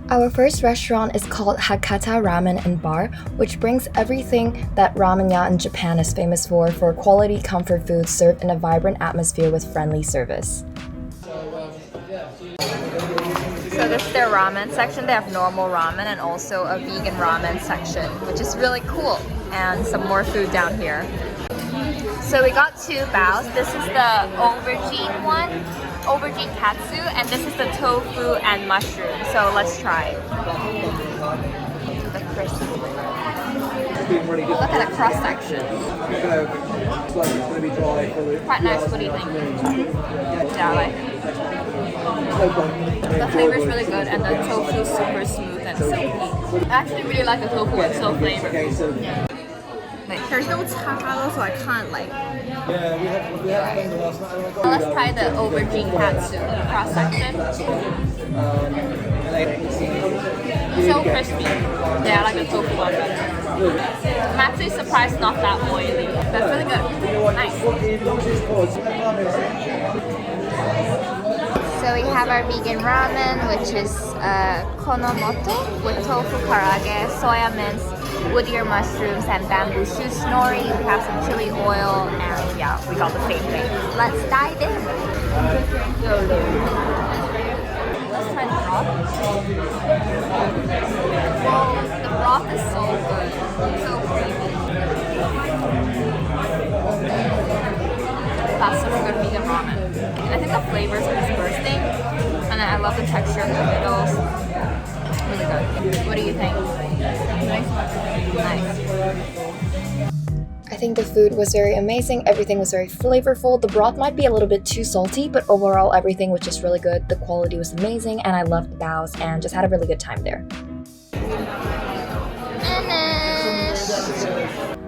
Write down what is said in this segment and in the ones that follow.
Our first restaurant is called Hakata Ramen and Bar, which brings everything that ramen-ya in Japan is famous for quality comfort food served in a vibrant atmosphere with friendly service. So this is their ramen section. They have normal ramen and also a vegan ramen section, which is really cool. And some more food down here. So we got two baos. This is the aubergine one, aubergine katsu, and this is the tofu and mushroom. So let's try. The crisp. Look at the cross section. Quite nice. What do you think? Yeah, I like it. The flavor is really good and the tofu is super smooth and silky. I actually really like the tofu, it's so flavorful. Yeah. There's no cha, so I can't like. Let's try the aubergine katsu cross section. So crispy. Yeah, I like the tofu one better. I'm actually surprised not that oily. That's really good. Nice. So we have our vegan ramen, which is konomoto with tofu karage, soya mince, wood ear mushrooms, and bamboo shoots nori. We have some chili oil, and yeah, we got the same thing. Let's dive in. Let's try the broth. Whoa, the broth is so good. So creamy. That's such a good vegan ramen. And I think the flavors are just bursting. And I love the texture of the noodles. Really good. What do you think? Nice? Nice. I think the food was very amazing. Everything was very flavorful. The broth might be a little bit too salty, but overall everything was just really good. The quality was amazing and I loved the baos and just had a really good time there.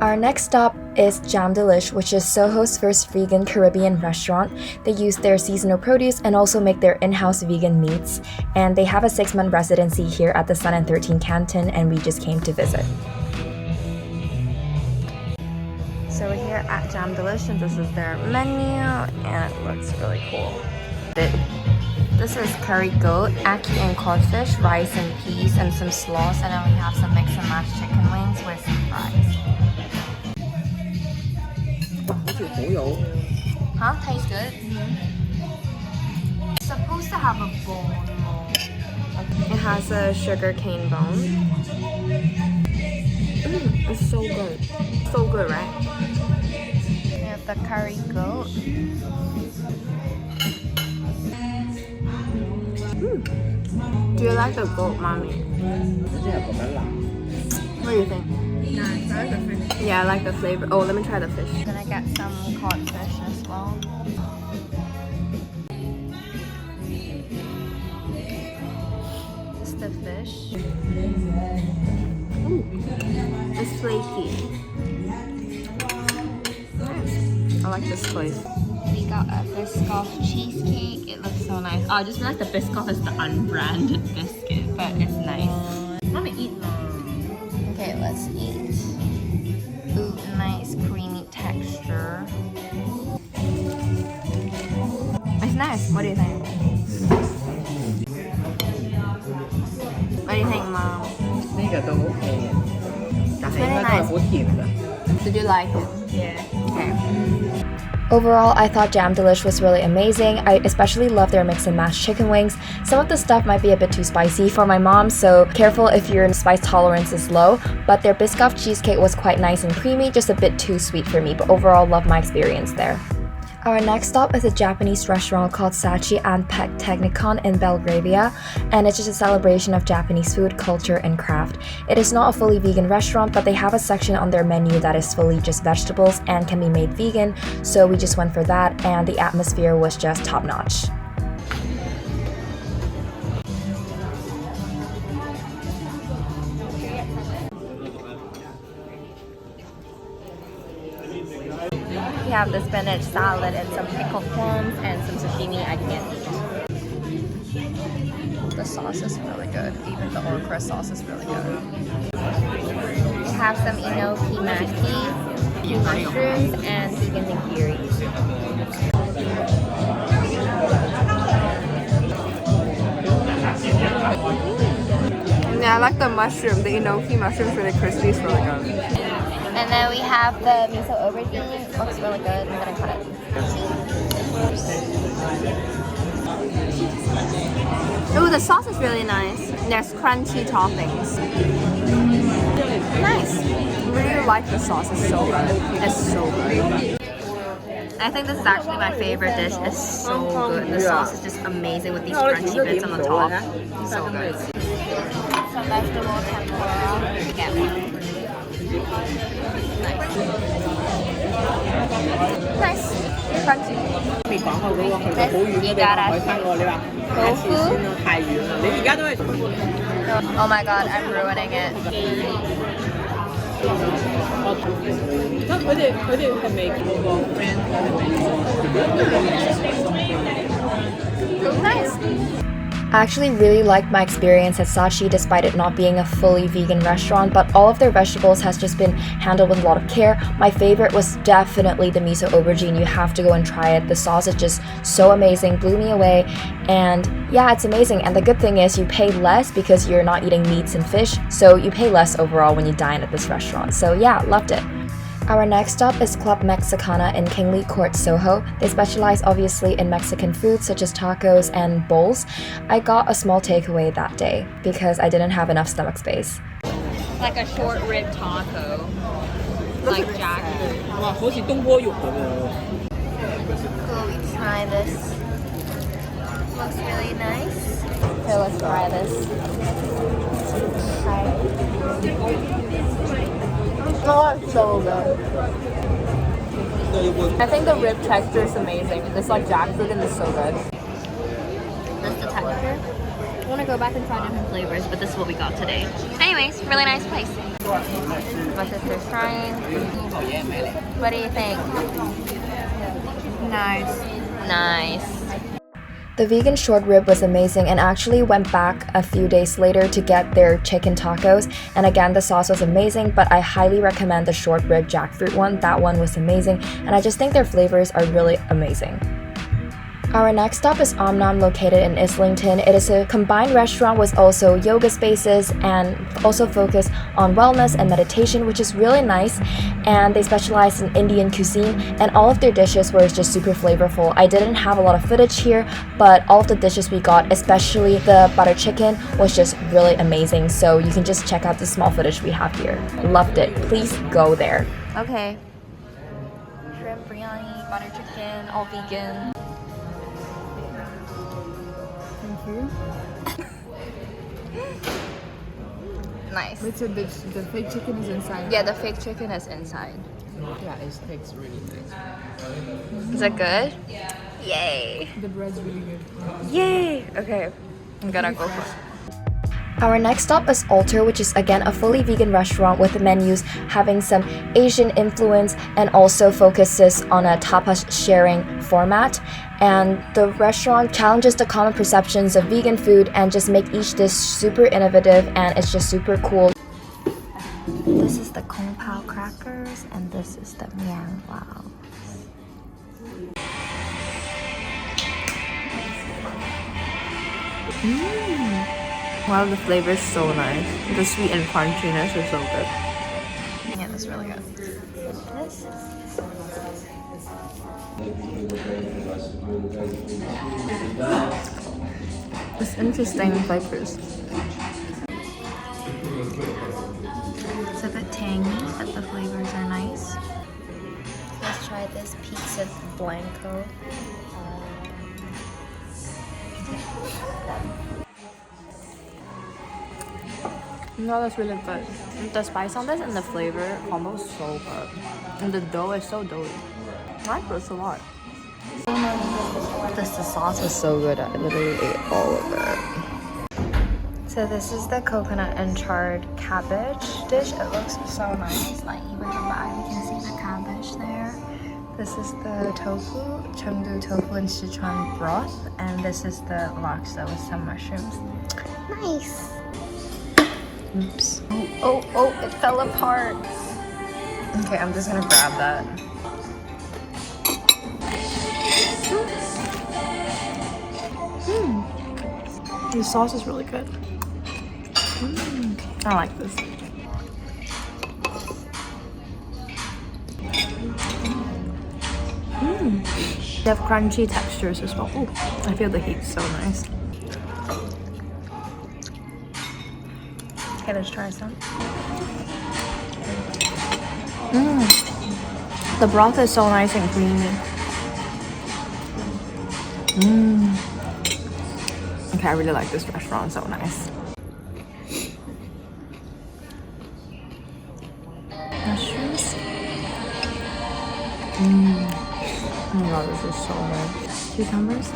Our next stop is Delish, which is Soho's first vegan Caribbean restaurant. They use their seasonal produce and also make their in-house vegan meats. And they have a 6-month residency here at the Sun and 13 Canton, and we just came to visit. So we're here at Delish, and this is their menu, and it looks really cool. This is curry goat, ackee and codfish, rice and peas, and some slaws, and then we have some mix and match chicken wings with some fries. Huh? Tastes good? It's supposed to have a bone. It has a sugar cane bone. It's so good. So good, right? We have the curry goat. Do you like the goat, mommy? What do you think? Nice. I like the fish. Yeah, I like the flavor. Oh, let me try the fish. I'm gonna get some codfish as well. It's the fish. Ooh, it's flaky. Nice. I like this place. We got a Biscoff cheesecake. It looks so nice. Oh, I just feel like the Biscoff is the unbranded biscuit, but it's nice. Let me eat more. Okay, let's eat. Ooh, nice creamy texture. It's nice. What do you think? What do you think, Mom? It's really nice. Did you like it? Yeah. Okay. Overall, I thought Delish was really amazing. I especially love their mix and match chicken wings. Some of the stuff might be a bit too spicy for my mom, so careful if your spice tolerance is low. But their Biscoff cheesecake was quite nice and creamy, just a bit too sweet for me, but overall love my experience there. Our next stop is a Japanese restaurant called Sachi and Pet Technicon in Belgravia, and it's just a celebration of Japanese food, culture, and craft. It is not a fully vegan restaurant, but they have a section on their menu that is fully just vegetables and can be made vegan, so we just went for that, and the atmosphere was just top-notch. We have the spinach salad and some pickled plums and some sashimi I can't eat. The sauce is really good. Even the okra sauce is really good. We have some enoki maki, mushrooms, and vegan nigiri. Yeah, I like the mushroom. The enoki mushroom is really crispy. It's really good. And then we have the miso aubergine. It looks really good. I'm gonna cut it. Oh, the sauce is really nice. There's crunchy toppings. Nice. I really like the sauce. It's so good. It's so good. I think this is actually my favorite dish. It's so good. The sauce is just amazing with these crunchy bits on the top. So good. Some vegetable tempura. Get one. Nice. Crunchy. This tofu. Oh my god, I'm ruining it. Nice. I actually really liked my experience at Sachi despite it not being a fully vegan restaurant, but all of their vegetables has just been handled with a lot of care. My favorite was definitely the miso aubergine. You have to go and try it. The sauce is just so amazing, blew me away, and yeah, it's amazing. And the good thing is you pay less because you're not eating meats and fish, so you pay less overall when you dine at this restaurant. So yeah, loved it. Our next stop is Club Mexicana in Kingly Court, Soho. They specialize obviously in Mexican food such as tacos and bowls. I got a small takeaway that day because I didn't have enough stomach space. Like a short rib taco. Like jackfruit. Cool, we try this. Looks really nice. Okay, let's try this. Try. Oh, it's so good. I think the rib texture is amazing. It's like jackfruit and it's so good. That's the texture. I want to go back and try different flavors, but this is what we got today. Anyways, really nice place. My sister's trying. What do you think? Nice. Nice. The vegan short rib was amazing and actually went back a few days later to get their chicken tacos. And again, the sauce was amazing, but I highly recommend the short rib jackfruit one. That one was amazing, and I just think their flavors are really amazing. Our next stop is Omnom, located in Islington. It is a combined restaurant with also yoga spaces and also focus on wellness and meditation, which is really nice. And they specialize in Indian cuisine, and all of their dishes were just super flavorful. I didn't have a lot of footage here, but all of the dishes we got, especially the butter chicken, was just really amazing. So you can just check out the small footage we have here. Loved it. Please go there. Okay. Shrimp biryani, butter chicken, all vegan. Nice. Wait, so the fake chicken is inside? Yeah, the fake chicken is inside. Yeah, it tastes really good. Is it good? Yay. The bread's really good. Yay. Okay, I'm gonna go for it. Our next stop is Alter, which is again a fully vegan restaurant with menus having some Asian influence and also focuses on a tapas sharing format. And the restaurant challenges the common perceptions of vegan food and just make each dish super innovative, and it's just super cool. This is the Kung Pao crackers and this is the Miang Lao. Wow, the flavor is so nice. The sweet and crunchiness is so good. Yeah, that's really good. This. It's interesting flavors. It's a bit tangy, but the flavors are nice. Let's try this pizza blanco. No, that's really good. The spice on this and the flavor combo is so good. And the dough is so doughy. I like this a lot. The sauce is so good. I literally ate all of it. So this is the coconut and charred cabbage dish. It looks so nice. Like even the back, you can see the cabbage there. This is the tofu, Chengdu tofu and Sichuan broth, and this is the laksa with some mushrooms. Nice. Oops. Oh, it fell apart. Okay, I'm just gonna grab that. The sauce is really good. I like this. They have crunchy textures as well. Ooh, I feel the heat so nice. Okay, let's try some. The broth is so nice and creamy. Okay, I really like this restaurant, so nice. Mushrooms. Oh my god, this is so good. Cucumbers.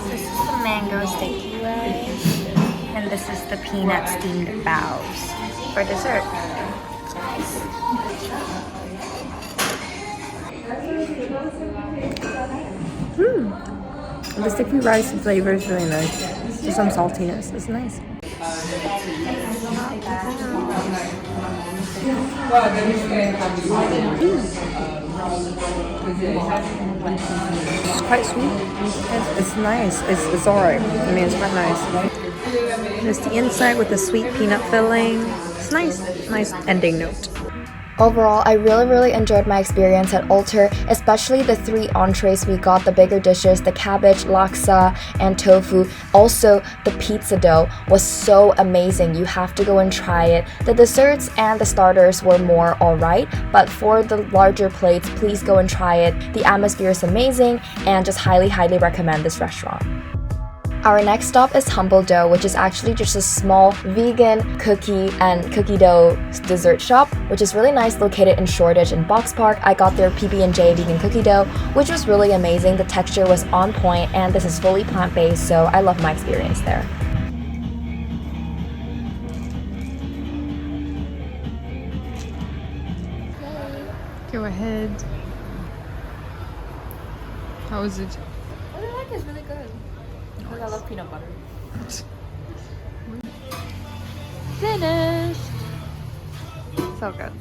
This is the mango sticky rice, and this is the peanut steamed baos for dessert. The sticky rice flavor is really nice. Just some saltiness. It's nice. It's quite sweet. It's nice. It's alright. I mean, it's quite nice. There's the inside with the sweet peanut filling. It's nice. Nice ending note. Overall, I really enjoyed my experience at Alter, especially the 3 entrees we got, the bigger dishes, the cabbage, laksa, and tofu. Also, the pizza dough was so amazing. You have to go and try it. The desserts and the starters were more alright, but for the larger plates, please go and try it. The atmosphere is amazing, and just highly recommend this restaurant. Our next stop is Humbledough, which is actually just a small vegan cookie and cookie dough dessert shop, which is really nice, located in Shoreditch in Box Park. I got their PB&J vegan cookie dough, which was really amazing. The texture was on point, and this is fully plant-based, so I love my experience there. Go ahead. How is it? I really like it. It's really good. Because I love peanut butter. Finished! So good.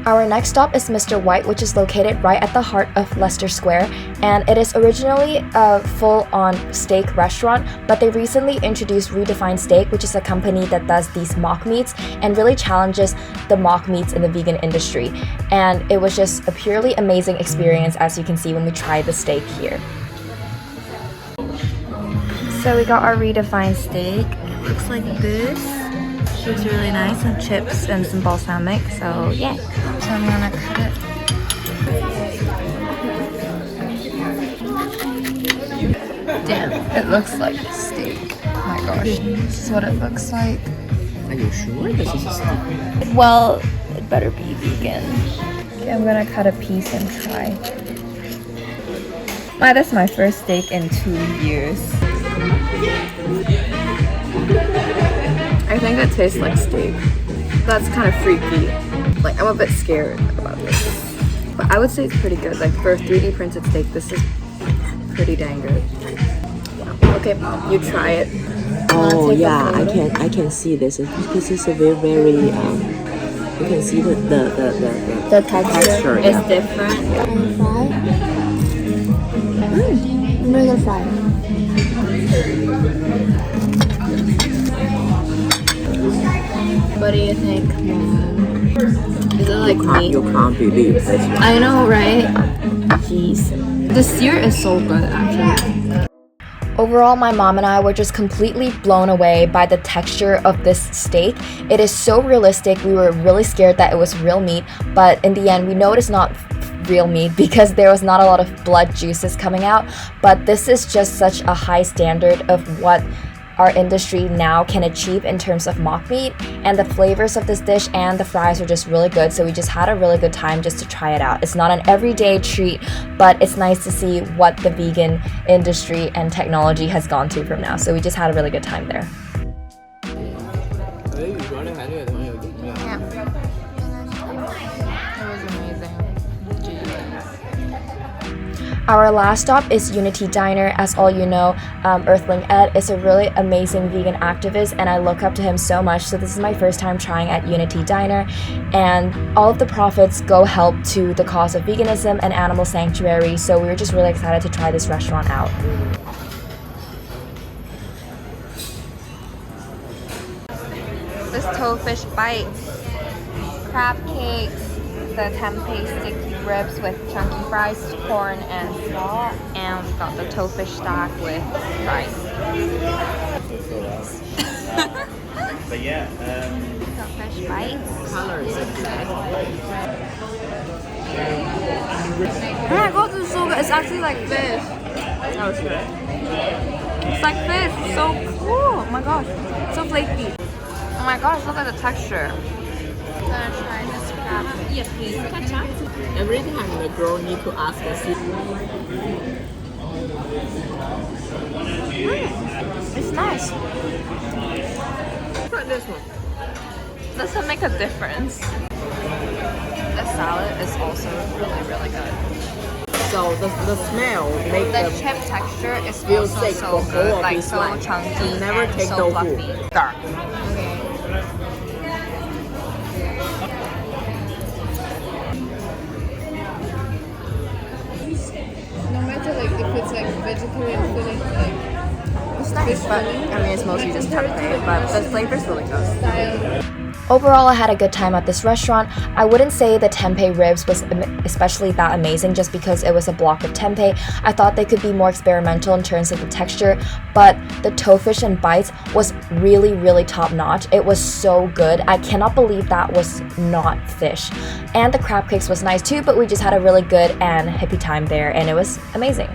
Our next stop is Mr. White, which is located right at the heart of Leicester Square, and it is originally a full-on steak restaurant, but they recently introduced Redefine Steak, which is a company that does these mock meats and really challenges the mock meats in the vegan industry. And it was just a purely amazing experience, as you can see when we tried the steak here. So we got our Redefine Steak. It looks like this. Looks really nice, and chips and some balsamic, so yeah. So I'm gonna cut it. Damn, it looks like a steak. Oh my gosh, this is what it looks like. Are you sure this is a steak? Well, it better be vegan. Okay, I'm gonna cut a piece and try. Wow, that's my first steak in 2 years. I think it tastes like steak. That's kind of freaky. Like, I'm a bit scared about this. But I would say it's pretty good. Like, for a 3D printed steak, this is pretty dang good. Okay, Mom, you try it. Oh yeah, I can see this. This is a very you can see the texture It's different. I'm gonna fry it. What do you think, Mom? Is it like meat? You can't believe this. I know, right? Jeez. The sear is so good, actually. Overall, my mom and I were just completely blown away by the texture of this steak. It is so realistic. We were really scared that it was real meat, but in the end, we know it's not real meat because there was not a lot of blood juices coming out. But this is just such a high standard of what our industry now can achieve in terms of mock meat, and the flavors of this dish and the fries are just really good, so we just had a really good time just to try it out. It's not an everyday treat, but it's nice to see what the vegan industry and technology has gone to from now, so we just had a really good time there. Our last stop is Unity Diner. As all you know, Earthling Ed is a really amazing vegan activist, and I look up to him so much. So this is my first time trying at Unity Diner, and all of the profits go help to the cause of veganism and animal sanctuary. So we were just really excited to try this restaurant out. This toadfish bites, crab cakes, the tempeh sticky ribs with chunky fries, corn and slaw, and we've got the toadfish stack with rice. But yeah, Toadfish bites. Color is Oh my god, this is so good. It's actually like fish. that was good. It's like fish. It's so cool. Oh my gosh. So flaky. Oh my gosh, look at the texture. I'm gonna try this crab. Yes, please. Every time the girl need to ask us. It's nice. Look at this one. Does it make a difference? The salad is also really good. So the smell make The the chip texture is feel also sick so for good, all of like his so life. chunky Never and take so tofu. fluffy. Dark. No matter like if it's like vegetarian filling, like It's nice, but I mean it's mostly just tempeh, but the flavor's really good. style. Overall, I had a good time at this restaurant. I wouldn't say the tempeh ribs was especially that amazing just because it was a block of tempeh. I thought they could be more experimental in terms of the texture, but the toadfish and bites was really top notch. It was so good. I cannot believe that was not fish. And the crab cakes was nice too, but we just had a really good and hippie time there, and it was amazing.